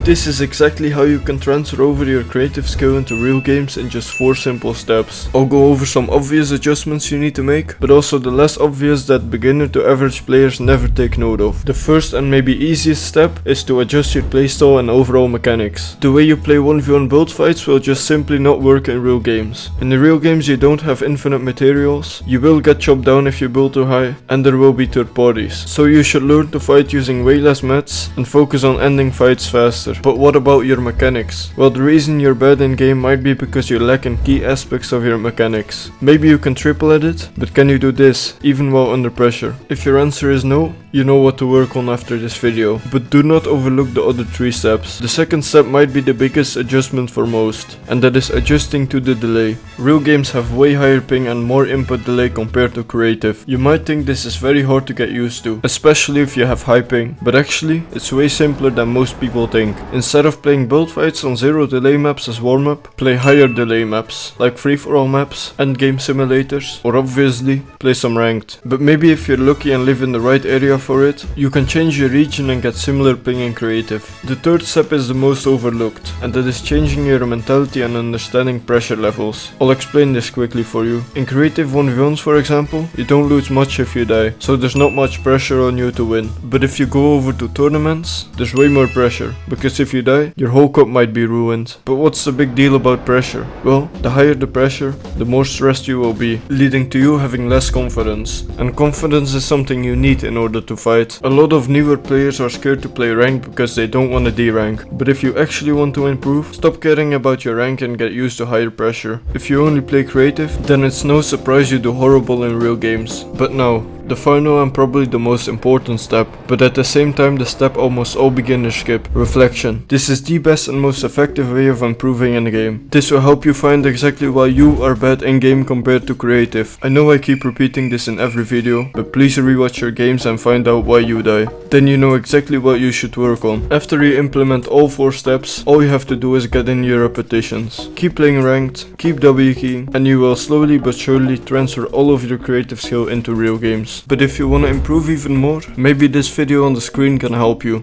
This is exactly how you can transfer over your creative skill into real games in just 4 simple steps. I'll go over some obvious adjustments you need to make, but also the less obvious that beginner to average players never take note of. The first and maybe easiest step is to adjust your playstyle and overall mechanics. The way you play 1v1 build fights will just simply not work in real games. In the real games you don't have infinite materials, you will get chopped down if you build too high, and there will be third parties. So you should learn to fight using way less mats and focus on ending fights faster. But what about your mechanics? Well, the reason you're bad in game might be because you lack in key aspects of your mechanics. Maybe you can triple edit, but can you do this even while under pressure? If your answer is no, you know what to work on after this video, but do not overlook the other 3 steps. The second step might be the biggest adjustment for most, and that is adjusting to the delay. Real games have way higher ping and more input delay compared to creative. You might think this is very hard to get used to, especially if you have high ping, but actually it's way simpler than most people think. Instead of playing build fights on 0 delay maps as warm up, play higher delay maps, like free for all maps, endgame simulators, or obviously play some ranked. But maybe if you're lucky and live in the right area for it, you can change your region and get similar ping in creative. The third step is the most overlooked, and that is changing your mentality and understanding pressure levels. I'll explain this quickly for you. In creative 1v1s for example, you don't lose much if you die, so there's not much pressure on you to win. But if you go over to tournaments, there's way more pressure, because if you die, your whole cup might be ruined. But what's the big deal about pressure? Well, the higher the pressure, the more stressed you will be, leading to you having less confidence. And confidence is something you need in order to fight. A lot of newer players are scared to play ranked because they don't want to D-rank. But if you actually want to improve, stop caring about your rank and get used to higher pressure. If you only play creative, then it's no surprise you do horrible in real games. But now, the final and probably the most important step, but at the same time the step almost all beginners skip: reflection. This is the best and most effective way of improving in the game. This will help you find exactly why you are bad in game compared to creative. I know I keep repeating this in every video, but please rewatch your games and find out why you die. Then you know exactly what you should work on. After you implement all 4 steps, all you have to do is get in your repetitions. Keep playing ranked, keep W keying, and you will slowly but surely transfer all of your creative skill into real games. But if you want to improve even more, maybe this video on the screen can help you.